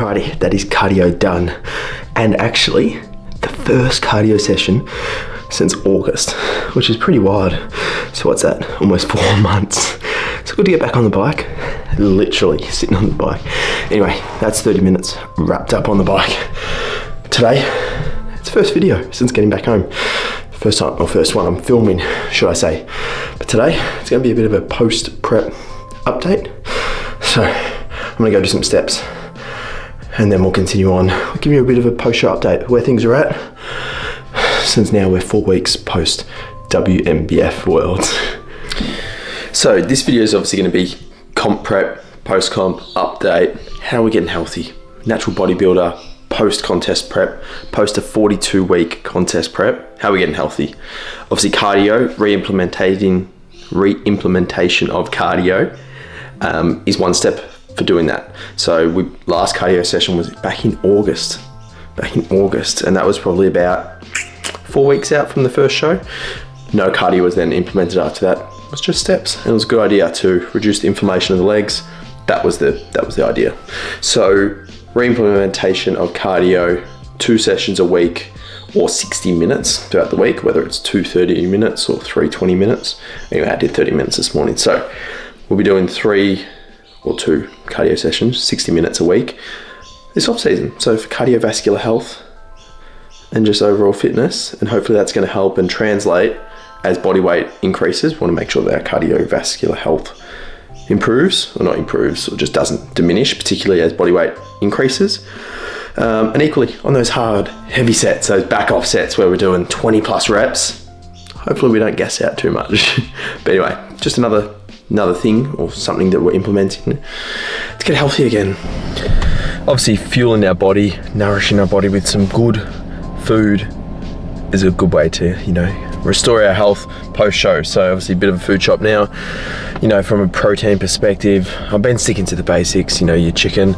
Alrighty, that is cardio done. And actually, the first cardio session since August, which is pretty wild. So what's that? Almost 4 months. It's good to get back on the bike. Literally sitting on the bike. Anyway, that's 30 minutes wrapped up on the bike. Today, it's the first video since getting back home. First time, or first one I'm filming, should I say. But today, it's gonna be a bit of a post-prep update. So, I'm gonna go do some steps and then we'll continue on. I'll give you a bit of a post-show update where things are at, since now we're 4 weeks post WMBF Worlds. So this video is obviously going to be comp prep, post comp update, how we're getting healthy, natural bodybuilder, post contest prep, post a 42-week contest prep, how we're getting healthy. Obviously cardio, re-implementation of cardio is one step for doing that. So last cardio session was back in August, and that was probably about 4 weeks out from the first show. No cardio was then implemented after that. It was just steps, and it was a good idea to reduce the inflammation of the legs. That was the idea. So re-implementation of cardio, 2 sessions a week or 60 minutes throughout the week, whether it's 2 30 minutes or 3 20 minutes. Anyway, I did 30 minutes this morning. So we'll be doing 3 or 2 cardio sessions, 60 minutes a week this off season. So for cardiovascular health and just overall fitness, and hopefully that's going to help and translate as body weight increases. We want to make sure that our cardiovascular health improves, or not improves, or just doesn't diminish, particularly as body weight increases. And equally on those hard, heavy sets, those back off sets where we're doing 20 plus reps, hopefully we don't gas out too much. But anyway, just another thing or something that we're implementing to get healthy again. Obviously fueling our body, nourishing our body with some good food is a good way to, restore our health post-show. So obviously a bit of a food shop now, from a protein perspective. I've been sticking to the basics, your chicken,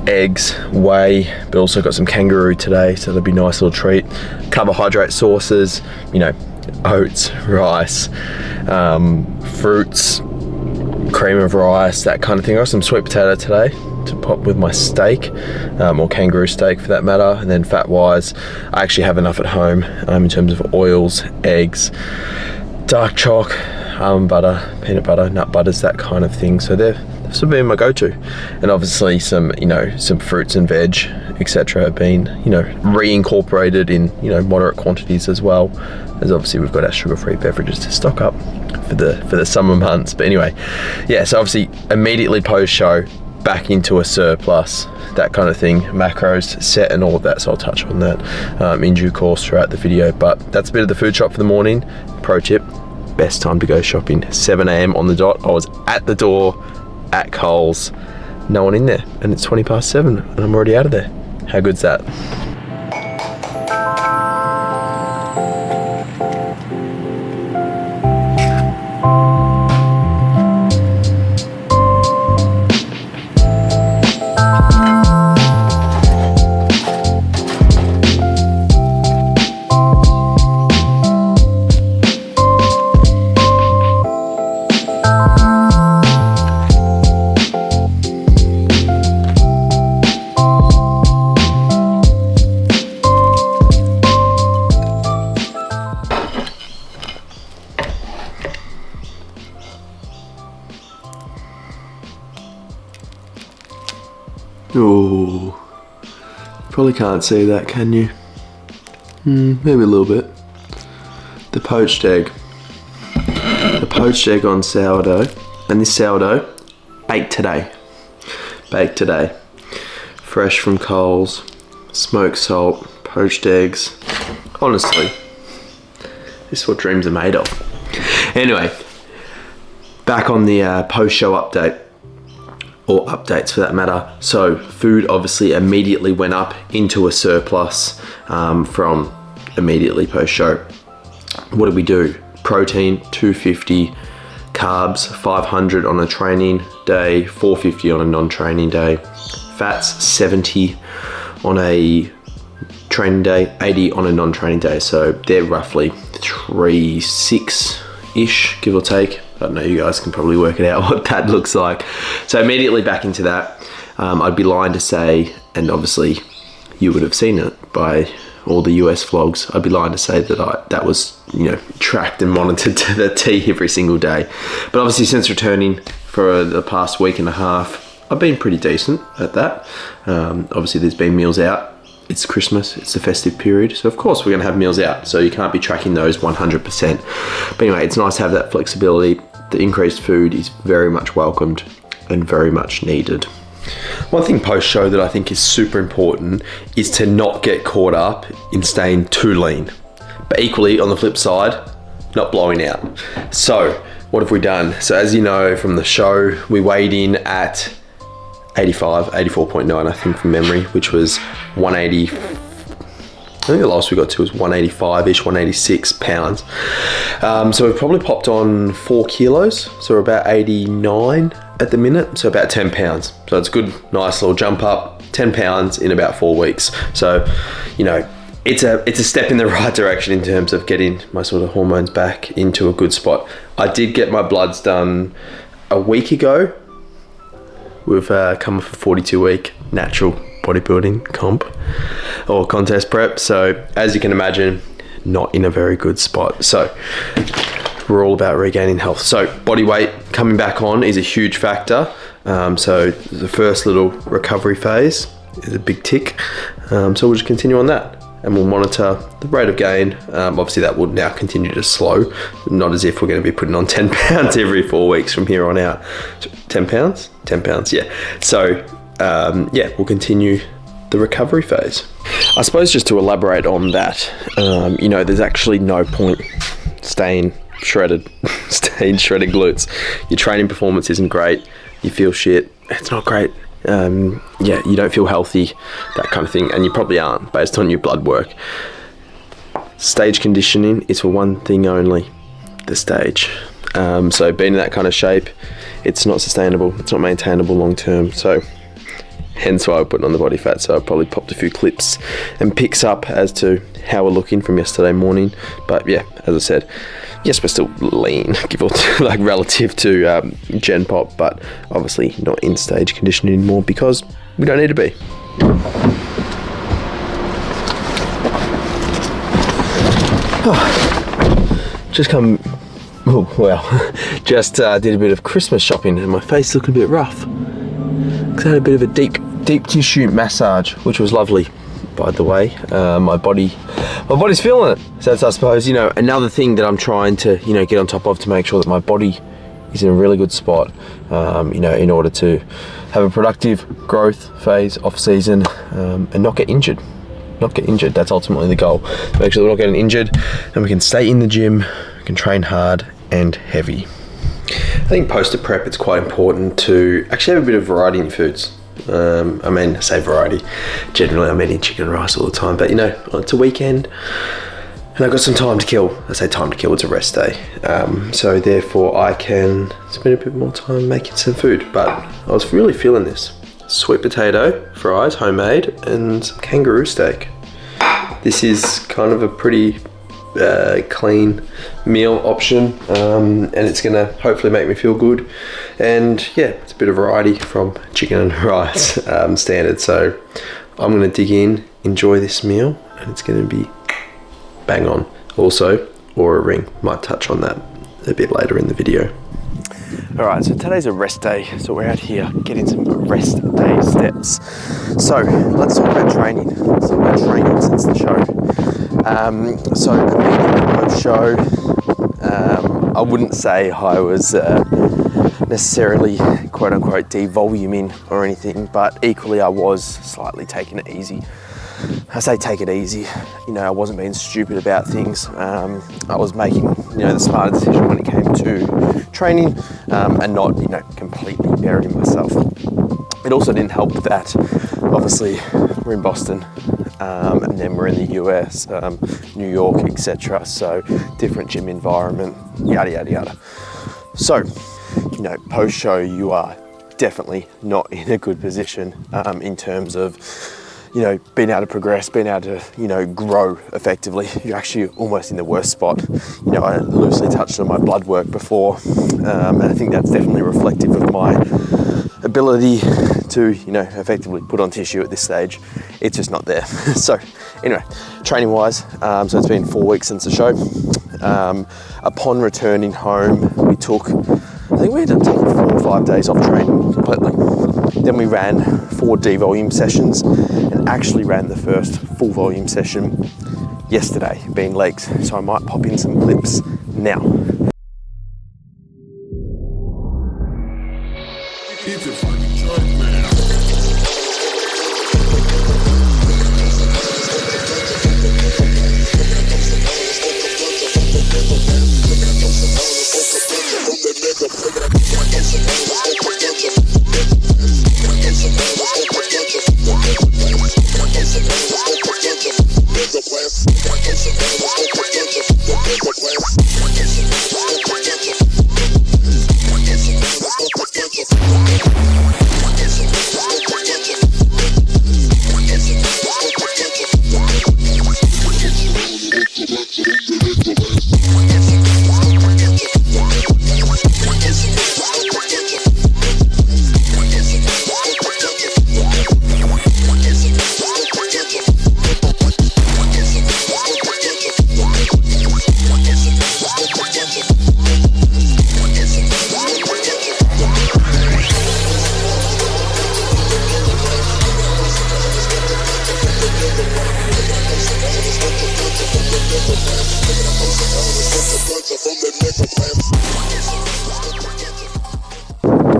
eggs, whey, but also got some kangaroo today, so that'll be a nice little treat. Carbohydrate sources, oats, rice, fruits, cream of rice, that kind of thing. I got some sweet potato today to pop with my steak, or kangaroo steak for that matter. And then fat wise, I actually have enough at home in terms of oils, eggs, dark choc, almond butter, peanut butter, nut butters, that kind of thing. So they've sort of been my go-to. And obviously some fruits and veg, etc. have been, reincorporated in, moderate quantities as well. As obviously we've got our sugar-free beverages to stock up for the summer months. But anyway, yeah, so obviously immediately post-show, back into a surplus, that kind of thing, macros set and all of that, so I'll touch on that in due course throughout the video. But that's a bit of the food shop for the morning. Pro tip, best time to go shopping, 7 a.m. on the dot. I was at the door at Coles, no one in there, and it's 20 past 7 and I'm already out of there. How good's that? Oh, probably can't see that, can you? Maybe a little bit. The poached egg. The poached egg on sourdough. And this sourdough, baked today. Fresh from Coles, smoked salt, poached eggs. Honestly, this is what dreams are made of. Anyway, back on the post-show update. Or updates for that matter. So food obviously immediately went up into a surplus from immediately post-show. What did we do? Protein 250, carbs 500 on a training day, 450 on a non-training day, fats 70 on a training day, 80 on a non-training day. So they're roughly 3.6-ish, give or take. I don't know, you guys can probably work it out what that looks like. So immediately back into that. I'd be lying to say, and obviously you would have seen it by all the US vlogs, I'd be lying to say that that was, you know, tracked and monitored to the T every single day. But obviously since returning for the past week and a half, I've been pretty decent at that. Obviously there's been meals out. It's Christmas, it's the festive period, so of course we're gonna have meals out, so you can't be tracking those 100%. But anyway, it's nice to have that flexibility. The increased food is very much welcomed and very much needed. One thing post-show that I think is super important is to not get caught up in staying too lean. But equally, on the flip side, not blowing out. So, what have we done? So as you know from the show, we weighed in at 84.9, I think from memory, which was 180, I think the last we got to was 185-ish, 186 pounds. So we've probably popped on 4 kilos, so we're about 89 at the minute, so about 10 pounds. So it's a good, nice little jump up, 10 pounds in about 4 weeks. So, you know, it's a step in the right direction in terms of getting my sort of hormones back into a good spot. I did get my bloods done a week ago. We've come off a 42-week natural bodybuilding comp or contest prep. So as you can imagine, not in a very good spot. So we're all about regaining health. So body weight coming back on is a huge factor. So the first little recovery phase is a big tick. So we'll just continue on that. And we'll monitor the rate of gain. Obviously that will now continue to slow, not as if we're going to be putting on 10 pounds every 4 weeks from here on out. 10 pounds? 10 pounds, yeah. So yeah, we'll continue the recovery phase. I suppose just to elaborate on that, you know, there's actually no point staying shredded glutes. Your training performance isn't great, you feel shit, it's not great. Yeah, you don't feel healthy, that kind of thing, and you probably aren't based on your blood work. Stage conditioning is for one thing only, the stage. So being in that kind of shape, it's not sustainable, it's not maintainable long term, so hence why we're putting on the body fat. So I probably popped a few clips and pics up as to how we're looking from yesterday morning. But yeah, as I said, yes, we're still lean, give or take, like relative to Gen Pop, but obviously not in stage condition anymore because we don't need to be. Just come, oh well, just did a bit of Christmas shopping and my face is looking a bit rough. Cause I had a bit of a deep tissue massage, which was lovely, by the way. My body's feeling it. So that's, I suppose, you know, another thing that I'm trying to, you know, get on top of to make sure that my body is in a really good spot, you know, in order to have a productive growth phase off season, and not get injured. That's ultimately the goal. Make sure that we're not getting injured and we can stay in the gym, we can train hard and heavy. I think post prep, it's quite important to actually have a bit of variety in foods. I mean, I say variety, generally I'm eating chicken and rice all the time, but you know, it's a weekend and I've got some time to kill. I say time to kill, it's a rest day. So therefore I can spend a bit more time making some food, but I was really feeling this. Sweet potato fries, homemade, and some kangaroo steak. This is kind of a pretty clean meal option, and it's gonna hopefully make me feel good. And yeah, it's a bit of variety from chicken and rice standard. So I'm gonna dig in, enjoy this meal, and it's gonna be bang on. Also, Oura ring, might touch on that a bit later in the video. All right, so today's a rest day, so we're out here getting some rest day steps. So let's talk about training. Let's talk about training since the show. So immediately post-show, I wouldn't say I was necessarily quote-unquote devoluming or anything, but equally I was slightly taking it easy. I say take it easy, you know, I wasn't being stupid about things. I was making, you know, the smarter decision when it came to training, and not, you know, completely burying myself. It also didn't help that obviously we're in Boston, and then we're in the US, New York, etc. So different gym environment, yada yada yada. So, you know, post-show you are definitely not in a good position in terms of, you know, being able to progress, being able to, you know, grow effectively. You're actually almost in the worst spot. You know, I loosely touched on my blood work before, and I think that's definitely reflective of my ability to, you know, effectively put on tissue at this stage. It's just not there. So anyway, training wise, so it's been 4 weeks since the show. Upon returning home, we took, I think we ended up taking 4 or 5 days off training completely. Then we ran 4 devolume sessions and actually ran the first full volume session yesterday, being legs. So I might pop in some clips now.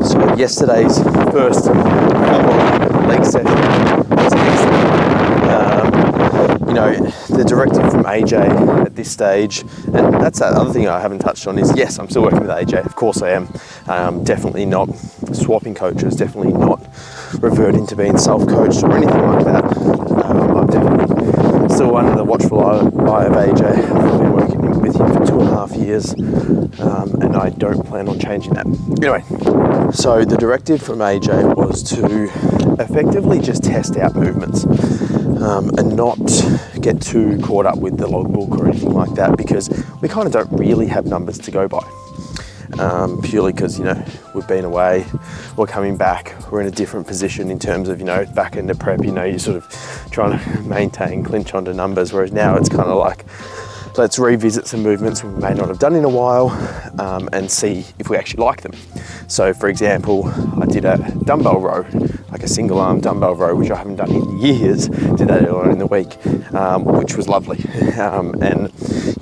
So yesterday's first leg session was excellent. You know, the directive from AJ at this stage, and that's that other thing I haven't touched on, is yes, I'm still working with AJ. Of course I am. Definitely not swapping coaches, definitely not reverting to being self-coached or anything like that. I'm definitely still under the watchful eye of AJ. I've been working with him for 2.5 years, and I don't plan on changing that. Anyway, so the directive from AJ was to effectively just test out movements and not get too caught up with the logbook or anything like that, because we kind of don't really have numbers to go by. Purely because, you know, we've been away, we're coming back, we're in a different position in terms of, you know, back into prep, you know, you're sort of trying to maintain, clinch onto numbers, whereas now it's kind of like, let's revisit some movements we may not have done in a while and see if we actually like them. So for example, I did a dumbbell row, like a single arm dumbbell row, which I haven't done in years. Did that earlier in the week, which was lovely. And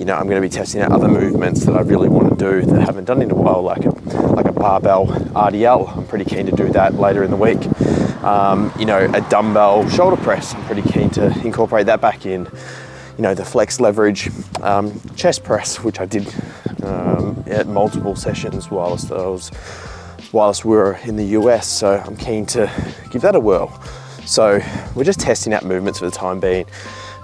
you know, I'm going to be testing out other movements that I really want to do that I haven't done in a while, like a barbell RDL. I'm pretty keen to do that later in the week. You know, a dumbbell shoulder press, I'm pretty keen to incorporate that back in. You know, the flex leverage chest press, which I did at multiple sessions whilst we were in the US, so I'm keen to give that a whirl. So we're just testing out movements for the time being,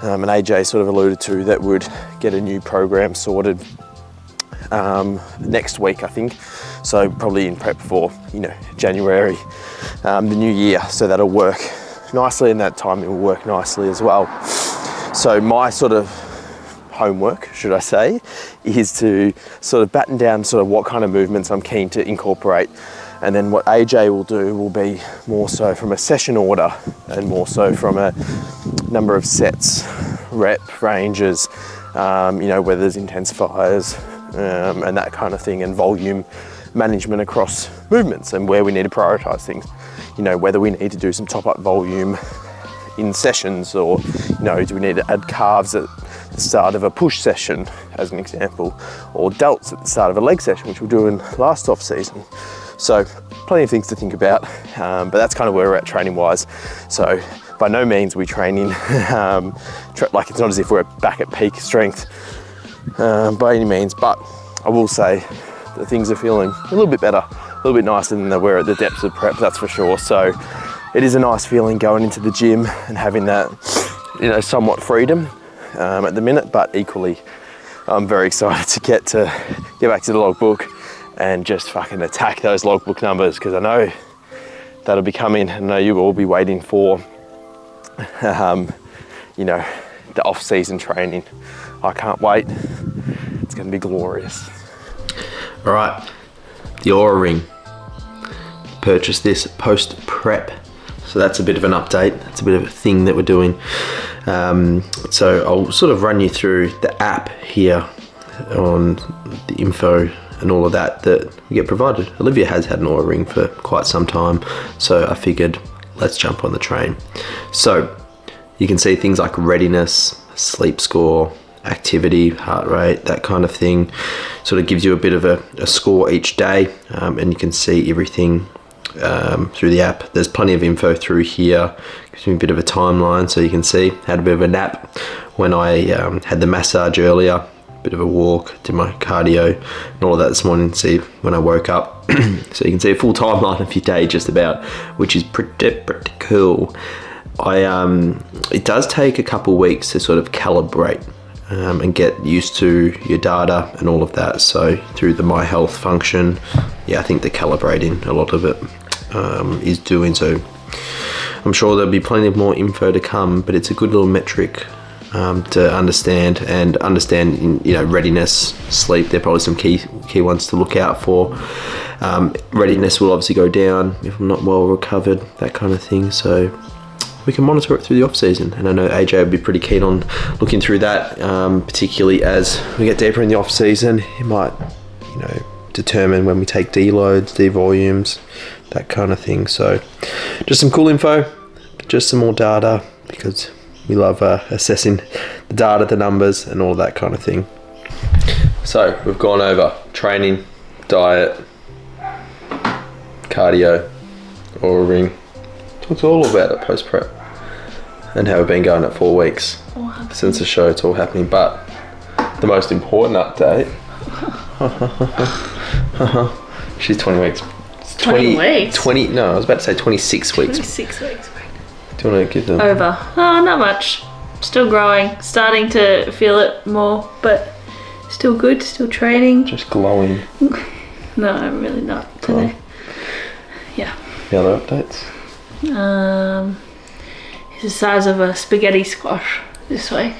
and AJ sort of alluded to that we'd get a new program sorted next week, I think, so probably in prep for, you know, January, the new year, so that'll work nicely, and that time it will work nicely as well. So my sort of homework, should I say, is to sort of batten down sort of what kind of movements I'm keen to incorporate. And then what AJ will do will be more so from a session order and more so from a number of sets, rep ranges, you know, whether there's intensifiers and that kind of thing, and volume management across movements and where we need to prioritize things. You know, whether we need to do some top up volume in sessions, or, you know, do we need to add calves at the start of a push session, as an example, or delts at the start of a leg session, which we're doing last off season. So plenty of things to think about, but that's kind of where we're at training wise. So by no means are we training like, it's not as if we're back at peak strength by any means, but I will say that things are feeling a little bit better, a little bit nicer than they were at the depths of prep, that's for sure. So it is a nice feeling going into the gym and having that, you know, somewhat freedom at the minute, but equally I'm very excited to get back to the logbook and just fucking attack those logbook numbers, because I know that'll be coming. I know you will all be waiting for, you know, the off-season training. I can't wait. It's going to be glorious. All right, the Oura ring. Purchased this post-prep So that's a bit of an update. That's a bit of a thing that we're doing. So I'll sort of run you through the app here on the info and all of that we get provided. Olivia has had an Oura ring for quite some time, so I figured let's jump on the train. So you can see things like readiness, sleep score, activity, heart rate, that kind of thing. Sort of gives you a bit of a score each day, and you can see everything through the app. There's plenty of info through here. Gives me a bit of a timeline, so you can see had a bit of a nap when I had the massage earlier, bit of a walk, did my cardio and all of that this morning. See when I woke up. So you can see a full timeline of your day just about, which is pretty cool. It does take a couple weeks to sort of calibrate and get used to your data and all of that. So through the My Health function, I think the calibrating, a lot of it is doing so. I'm sure there'll be plenty of more info to come, but it's a good little metric to understand readiness, sleep. There are probably some key ones to look out for. Readiness will obviously go down if I'm not well recovered, that kind of thing. So we can monitor it through the off season, and I know AJ would be pretty keen on looking through that, particularly as we get deeper in the off season. He might, determine when we take deloads, devolumes, that kind of thing. So just some cool info, just some more data, because we love assessing the data, the numbers, and all that kind of thing. So we've gone over training, diet, cardio, Oura ring. Talked all about it post prep, and how we've been going at 4 weeks since the show. It's all happening, but the most important update. She's 20 weeks. 20 weeks? 20, no, I was about to say 26 weeks. 26 weeks. Do you want to give them? Over. Oh, not much. Still growing. Starting to feel it more, but still good. Still training. Just glowing. No, I'm really not today. Yeah. The other updates? It's the size of a spaghetti squash this week.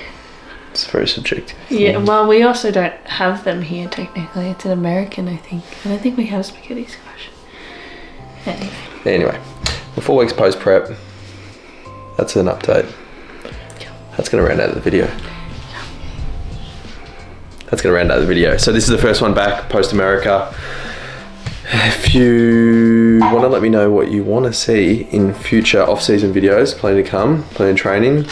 It's very subjective. Yeah, well, we also don't have them here technically. It's an American, I think. I don't think we have spaghetti squash. Anyway, we're 4 weeks post prep. That's an update. That's going to round out the video. That's going to round out the video. So this is the first one back post America. If you want to let me know what you want to see in future off-season videos, plenty to come, plenty of training,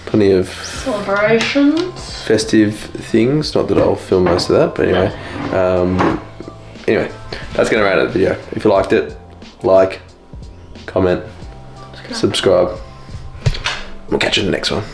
plenty of celebrations, festive things. Not that I'll film most of that, but anyway. Anyway, that's going to round out the video. If you liked it, like, comment, subscribe. We'll catch you in the next one.